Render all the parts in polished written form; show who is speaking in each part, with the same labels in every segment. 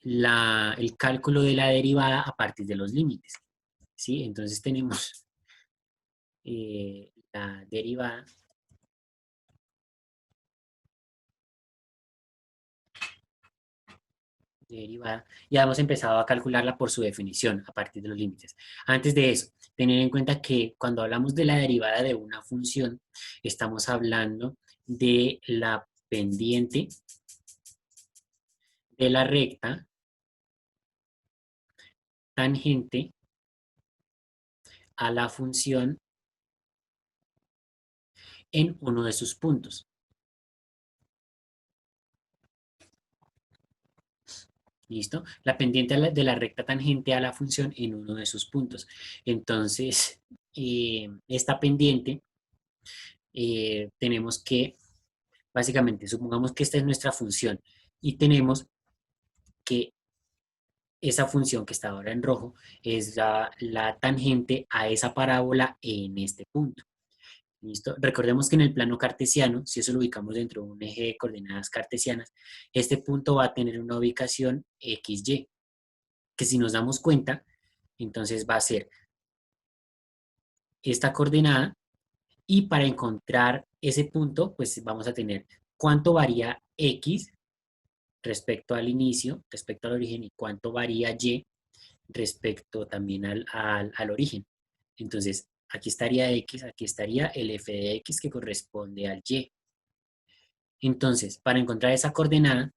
Speaker 1: el cálculo de la derivada a partir de los límites, ¿sí? Entonces tenemos la derivada ya hemos empezado a calcularla por su definición a partir de los límites. Antes de eso, tener en cuenta que cuando hablamos de la derivada de una función, estamos hablando de la pendiente de la recta tangente a la función en uno de sus puntos. ¿Listo? La pendiente de la recta tangente a la función en uno de sus puntos. Entonces, esta pendiente tenemos que, básicamente, supongamos que esta es nuestra función y tenemos que esa función que está ahora en rojo es la tangente a esa parábola en este punto. ¿Listo? Recordemos que en el plano cartesiano, si eso lo ubicamos dentro de un eje de coordenadas cartesianas, este punto va a tener una ubicación XY, que si nos damos cuenta, entonces va a ser esta coordenada y para encontrar ese punto, pues vamos a tener cuánto varía X respecto al inicio, respecto al origen y cuánto varía Y respecto también al origen. Entonces, aquí estaría X, aquí estaría el f de X que corresponde al Y. Entonces, para encontrar esa coordenada,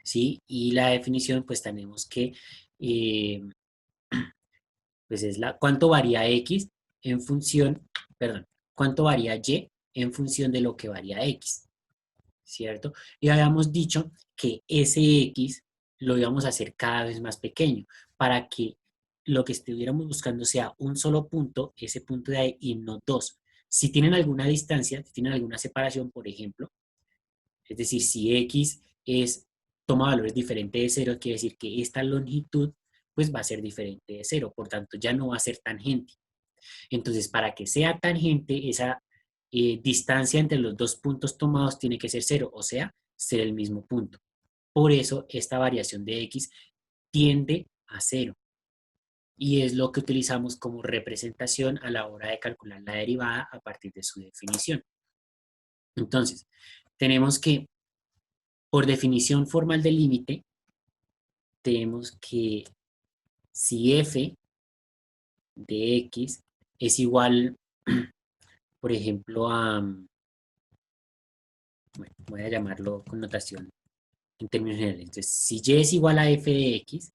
Speaker 1: ¿sí? Y la definición, pues tenemos que, pues es cuánto varía X en función, perdón, cuánto varía Y en función de lo que varía X, ¿cierto? Y habíamos dicho que ese X lo íbamos a hacer cada vez más pequeño para que lo que estuviéramos buscando sea un solo punto, ese punto de ahí, y no dos. Si tienen alguna distancia, si tienen alguna separación, por ejemplo, es decir, si X toma valores diferentes de cero, quiere decir que esta longitud pues va a ser diferente de cero, por tanto ya no va a ser tangente. Entonces, para que sea tangente, esa distancia entre los dos puntos tomados tiene que ser cero, o sea, ser el mismo punto. Por eso, esta variación de X tiende a cero. Y es lo que utilizamos como representación a la hora de calcular la derivada a partir de su definición. Entonces, tenemos que, por definición formal del límite, tenemos que si f de x es igual, por ejemplo, bueno, voy a llamarlo con notación en términos generales. Entonces, si y es igual a f de x,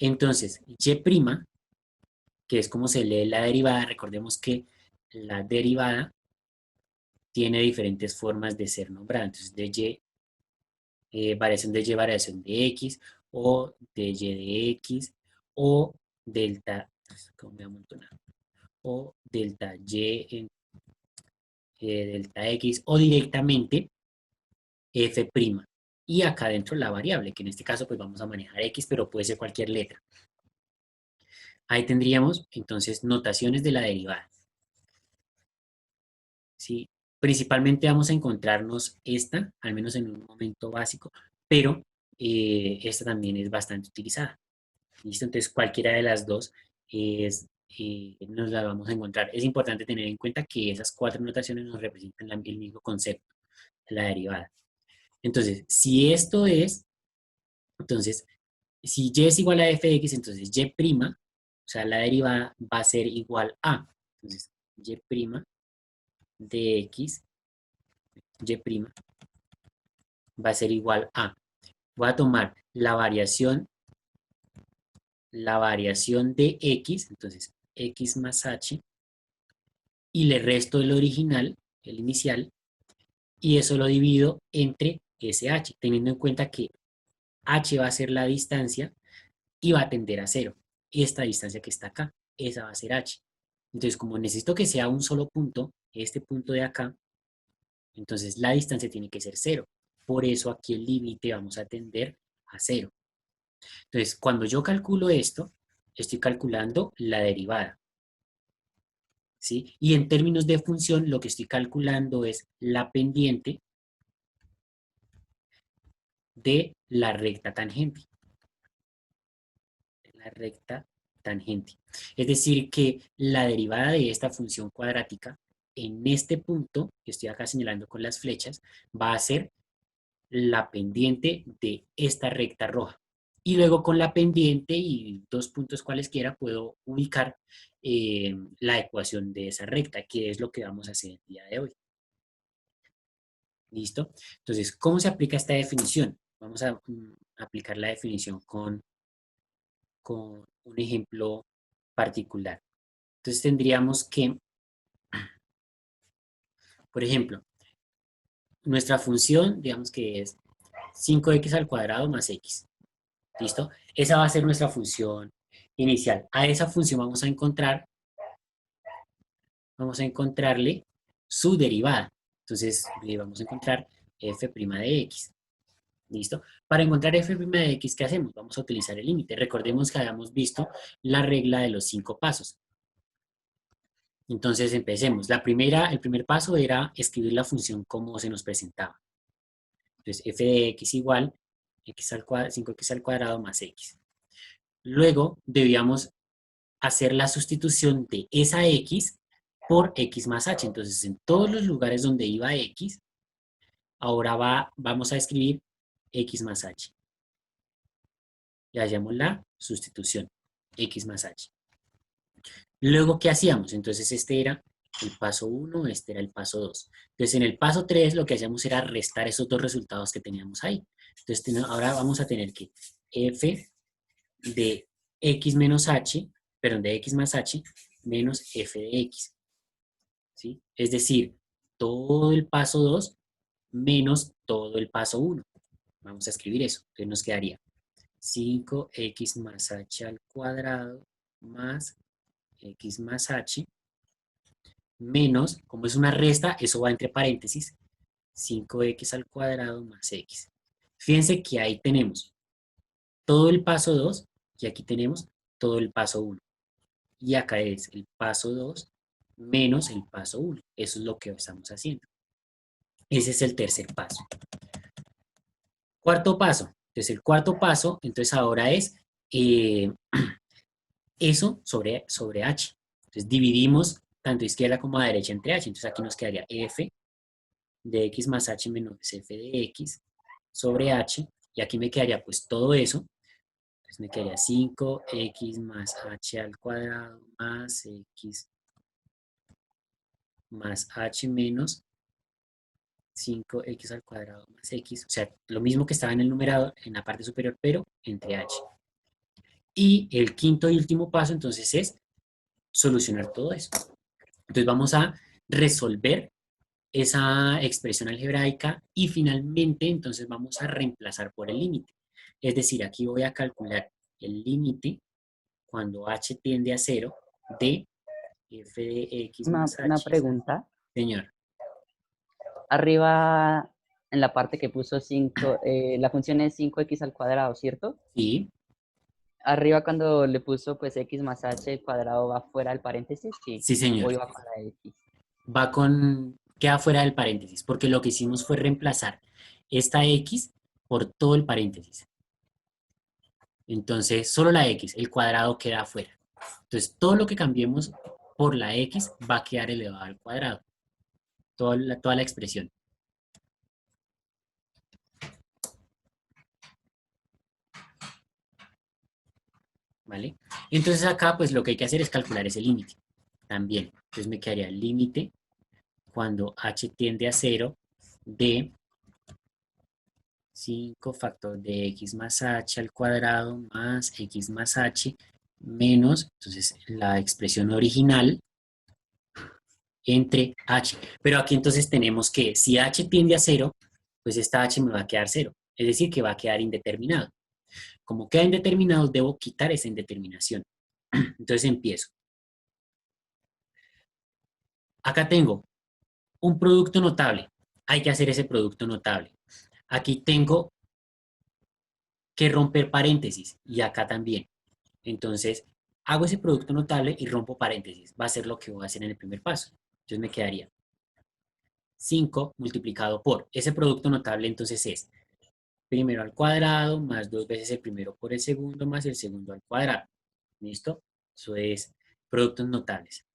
Speaker 1: entonces y', que es como se lee la derivada, recordemos que la derivada tiene diferentes formas de ser nombrada. Entonces, de variación de y, variación de x, o de y de x, o delta, ¿cómo me amontonar? O delta y en delta x, o directamente f'. Y acá dentro la variable, que en este caso pues vamos a manejar x, pero puede ser cualquier letra. Ahí tendríamos entonces notaciones de la derivada. ¿Sí? Principalmente vamos a encontrarnos esta, al menos en un momento básico, pero esta también es bastante utilizada. ¿Listo? Entonces cualquiera de las dos nos la vamos a encontrar. Es importante tener en cuenta que esas cuatro notaciones nos representan el mismo concepto, la derivada. Entonces, si esto es, entonces, si y es igual a f de x, entonces y', o sea, la derivada va a ser igual a, entonces, y' de x, y' va a ser igual a, voy a tomar la variación de x, entonces, x más h, y le resto el original, el inicial, y eso lo divido entre sh, teniendo en cuenta que h va a ser la distancia y va a tender a cero. Esta distancia que está acá, esa va a ser h. Entonces, como necesito que sea un solo punto, este punto de acá, entonces la distancia tiene que ser cero. Por eso aquí el límite vamos a tender a cero. Entonces, cuando yo calculo esto, estoy calculando la derivada. ¿Sí? Y en términos de función, lo que estoy calculando es la pendiente de la recta tangente. La recta tangente. Es decir, que la derivada de esta función cuadrática en este punto, que estoy acá señalando con las flechas, va a ser la pendiente de esta recta roja. Y luego con la pendiente y dos puntos cualesquiera puedo ubicar la ecuación de esa recta, que es lo que vamos a hacer el día de hoy. ¿Listo? Entonces, ¿cómo se aplica esta definición? Vamos a aplicar la definición con un ejemplo particular. Entonces tendríamos que, por ejemplo, nuestra función, digamos que es 5x al cuadrado más x. ¿Listo? Esa va a ser nuestra función inicial. A esa función vamos a encontrarle su derivada. Entonces le vamos a encontrar f' de x. ¿Listo? Para encontrar f' de x, ¿qué hacemos? Vamos a utilizar el límite. Recordemos que habíamos visto la regla de los 5 pasos. Entonces empecemos. El primer paso era escribir la función como se nos presentaba. Entonces f de x igual 5x al cuadrado más x. Luego debíamos hacer la sustitución de esa x por x más h. Entonces en todos los lugares donde iba x, ahora vamos a escribir x más h. Y hallamos la sustitución, x más h. Luego, ¿qué hacíamos? Entonces este era el paso 1, este era el paso 2. Entonces en el paso 3 lo que hacíamos era restar esos dos resultados que teníamos ahí. Entonces ahora vamos a tener que f de x menos h, perdón, de x más h, menos f de x. ¿Sí? Es decir, todo el paso 2 menos todo el paso 1. Vamos a escribir eso. Entonces nos quedaría 5x más h al cuadrado más x más h menos, como es una resta, eso va entre paréntesis, 5x al cuadrado más x. Fíjense que ahí tenemos todo el paso 2 y aquí tenemos todo el paso 1. Y acá es el paso 2 menos el paso 1. Eso es lo que estamos haciendo. Ese es el tercer paso. Cuarto paso. Entonces el cuarto paso, entonces ahora es eh, eso sobre h. Entonces dividimos tanto izquierda como a derecha entre h. Entonces aquí nos quedaría f de x más h menos f de x sobre h. Y aquí me quedaría pues todo eso. Entonces me quedaría 5x más h al cuadrado más x más h menos 5x al cuadrado más x. O sea, lo mismo que estaba en el numerador, en la parte superior, pero entre h. Y el quinto y último paso entonces es solucionar todo eso. Entonces vamos a resolver esa expresión algebraica y finalmente entonces vamos a reemplazar por el límite. Es decir, aquí voy a calcular el límite cuando h tiende a 0 de f de x más
Speaker 2: Una
Speaker 1: h.
Speaker 2: pregunta.
Speaker 1: Señor.
Speaker 2: Arriba, en la parte que puso 5, la función es 5x al cuadrado, ¿cierto?
Speaker 1: Sí,
Speaker 2: Arriba cuando le puso pues x más h al cuadrado va fuera del paréntesis, sí.
Speaker 1: sí señor.
Speaker 2: O iba con la x.
Speaker 1: Queda fuera del paréntesis, porque lo que hicimos fue reemplazar esta x por todo el paréntesis. Entonces, solo la x, el cuadrado queda afuera. Entonces, todo lo que cambiemos por la x va a quedar elevado al cuadrado. Toda la expresión. ¿Vale? Entonces acá, pues lo que hay que hacer es calcular ese límite. También. Entonces me quedaría el límite cuando h tiende a 0 de 5 factor de x más h al cuadrado más x más h menos, entonces, la expresión original entre h. Pero aquí entonces tenemos que si h tiende a 0, pues esta h me va a quedar 0. Es decir, que va a quedar indeterminado. Como queda indeterminado, debo quitar esa indeterminación. Entonces empiezo. Acá tengo un producto notable. Hay que hacer ese producto notable. Aquí tengo que romper paréntesis y acá también. Entonces, hago ese producto notable y rompo paréntesis. Va a ser lo que voy a hacer en el primer paso. Entonces me quedaría 5 multiplicado por ese producto notable, entonces es primero al cuadrado más 2 veces el primero por el segundo más el segundo al cuadrado. ¿Listo? Eso es productos notables.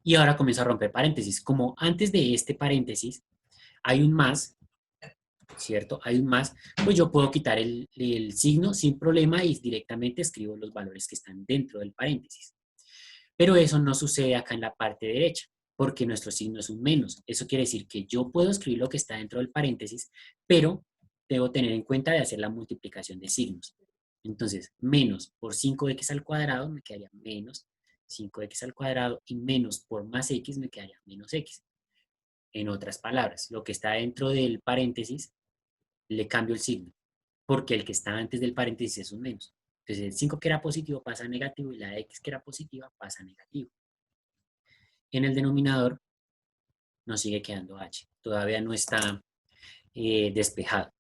Speaker 1: Y ahora comienzo a romper paréntesis. Como antes de este paréntesis hay un más, ¿cierto? Hay un más, pues yo puedo quitar el signo sin problema y directamente escribo los valores que están dentro del paréntesis. Pero eso no sucede acá en la parte derecha, porque nuestro signo es un menos. Eso quiere decir que yo puedo escribir lo que está dentro del paréntesis, pero debo tener en cuenta de hacer la multiplicación de signos. Entonces, menos por 5x al cuadrado me quedaría menos 5x al cuadrado y menos por más x me quedaría menos x. En otras palabras, lo que está dentro del paréntesis le cambio el signo, porque el que está antes del paréntesis es un menos. Entonces, el 5 que era positivo pasa a negativo y la x que era positiva pasa a negativo. En el denominador nos sigue quedando h. Todavía no está despejado.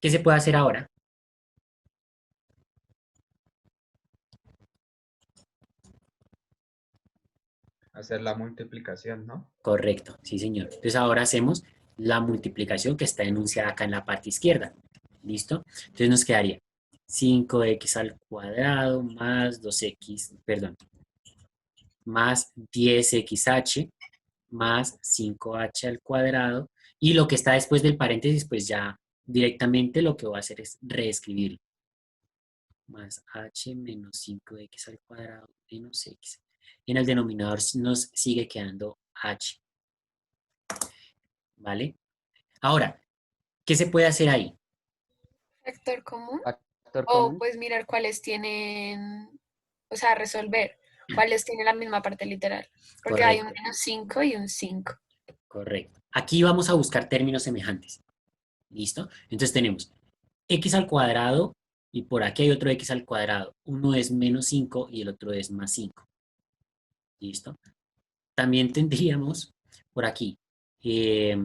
Speaker 1: ¿Qué se puede hacer ahora?
Speaker 3: Hacer la multiplicación, ¿no?
Speaker 1: Correcto, sí señor. Entonces ahora hacemos la multiplicación que está enunciada acá en la parte izquierda. ¿Listo? Entonces nos quedaría 5x al cuadrado más 2x, perdón, más 10xh más 5h al cuadrado. Y lo que está después del paréntesis, pues ya directamente lo que voy a hacer es reescribirlo. Más h menos 5x al cuadrado menos x. En el denominador nos sigue quedando h. ¿Vale? Ahora, ¿qué se puede hacer ahí?
Speaker 4: Factor común.
Speaker 2: Factor
Speaker 4: O
Speaker 2: común.
Speaker 4: pues mirar cuáles tienen, o sea, resolver cuáles tienen la misma parte literal. Porque hay un
Speaker 1: Correcto,
Speaker 4: menos 5 y un 5.
Speaker 1: correcto. Aquí vamos a buscar términos semejantes. ¿Listo? Entonces tenemos x al cuadrado y por aquí hay otro x al cuadrado. Uno es menos 5 y el otro es más 5. ¿Listo? También tendríamos por aquí eh,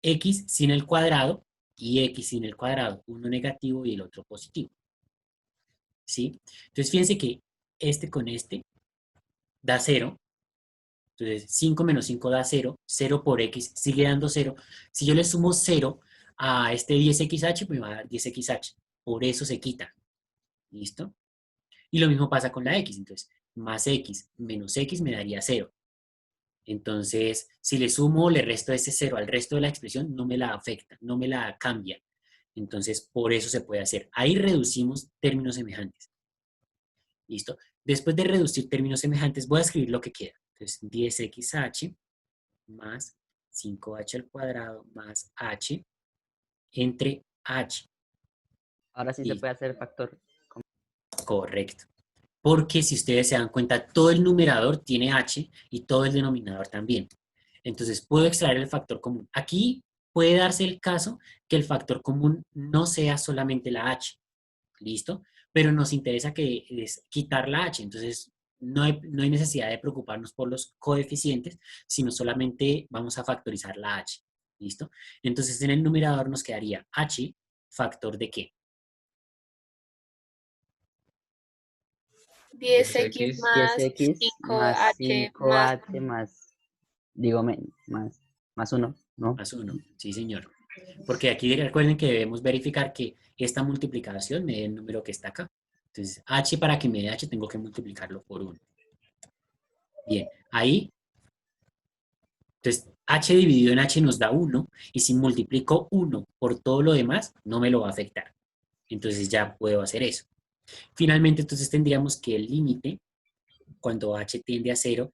Speaker 1: x sin el cuadrado y x sin el cuadrado. Uno negativo y el otro positivo. ¿Sí? Entonces fíjense que este con este da 0. Entonces 5 menos 5 da 0. 0 por x sigue dando 0. Si yo le sumo 0 a este 10xh, pues me va a dar 10xh. Por eso se quita. ¿Listo? Y lo mismo pasa con la x. Entonces, más x menos x me daría 0. Entonces, si le sumo o le resto ese 0 al resto de la expresión, no me la afecta, no me la cambia. Entonces, por eso se puede hacer. Ahí reducimos términos semejantes. ¿Listo? Después de reducir términos semejantes, voy a escribir lo que queda. Entonces, 10xh más 5h al cuadrado más h entre h.
Speaker 2: Ahora sí se
Speaker 1: Y
Speaker 2: puede hacer factor.
Speaker 1: correcto. Porque si ustedes se dan cuenta, todo el numerador tiene h y todo el denominador también. Entonces, puedo extraer el factor común. Aquí puede darse el caso que el factor común no sea solamente la h. ¿Listo? Pero nos interesa que es quitar la h. Entonces, no hay necesidad de preocuparnos por los coeficientes, sino solamente vamos a factorizar la h. ¿Listo? Entonces, en el numerador nos quedaría h factor de ¿qué?
Speaker 4: 10x
Speaker 3: 10x
Speaker 4: más
Speaker 2: 10x más
Speaker 4: 5h más
Speaker 2: 5h más, digo, más 1, ¿no?
Speaker 1: Más 1. Sí, señor. Porque aquí recuerden que debemos verificar que esta multiplicación me dé el número que está acá. Entonces, h para que me dé h tengo que multiplicarlo por 1. Bien, ahí, entonces h dividido en h nos da 1 y si multiplico 1 por todo lo demás, no me lo va a afectar. Entonces ya puedo hacer eso. Finalmente, entonces tendríamos que el límite, cuando h tiende a 0,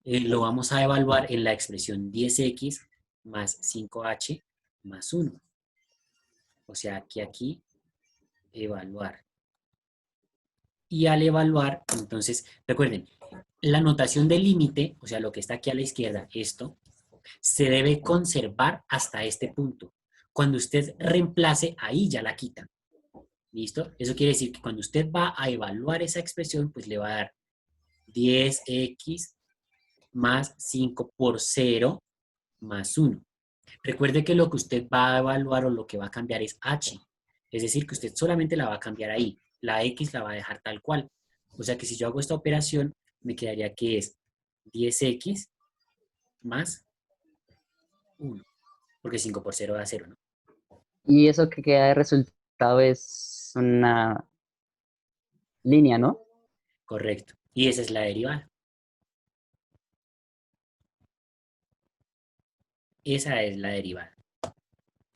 Speaker 1: lo vamos a evaluar en la expresión 10x más 5h más 1. O sea, aquí, evaluar. Y al evaluar, entonces, recuerden, la notación del límite, o sea, lo que está aquí a la izquierda, esto, se debe conservar hasta este punto. Cuando usted reemplace, ahí ya la quita. ¿Listo? Eso quiere decir que cuando usted va a evaluar esa expresión, pues le va a dar 10x más 5 por 0 más 1. Recuerde que lo que usted va a evaluar o lo que va a cambiar es h. Es decir, que usted solamente la va a cambiar ahí. La x la va a dejar tal cual. O sea que si yo hago esta operación, me quedaría que es 10x más 1. Porque 5 por 0 da 0, ¿no?
Speaker 2: Y eso que queda de resultado es una línea, ¿no?
Speaker 1: Correcto. Y esa es la derivada. Esa es la derivada.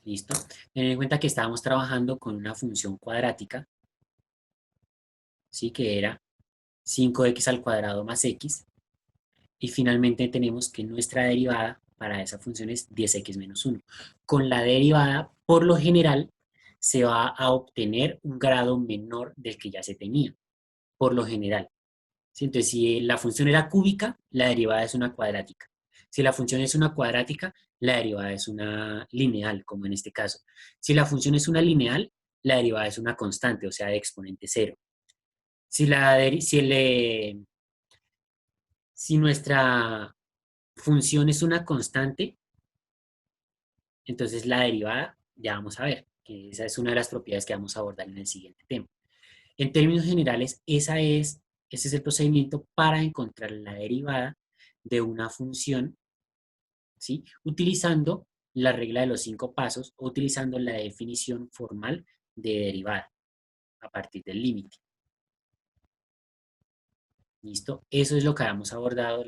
Speaker 1: ¿Listo? Ten en cuenta que estábamos trabajando con una función cuadrática, ¿sí? Que era 5x al cuadrado más x. Y finalmente tenemos que nuestra derivada para esa función es 10x menos 1. Con la derivada, por lo general, se va a obtener un grado menor del que ya se tenía, por lo general. ¿Sí? Entonces, si la función era cúbica, la derivada es una cuadrática. Si la función es una cuadrática, la derivada es una lineal, como en este caso. Si la función es una lineal, la derivada es una constante, o sea, de exponente cero. Si, si nuestra función es una constante, entonces la derivada, ya vamos a ver, que esa es una de las propiedades que vamos a abordar en el siguiente tema. En términos generales, ese es el procedimiento para encontrar la derivada de una función, ¿sí? Utilizando la regla de los 5 pasos o utilizando la definición formal de derivada a partir del límite. ¿Listo? Eso es lo que habíamos abordado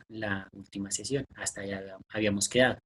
Speaker 1: la última sesión. Hasta allá habíamos quedado.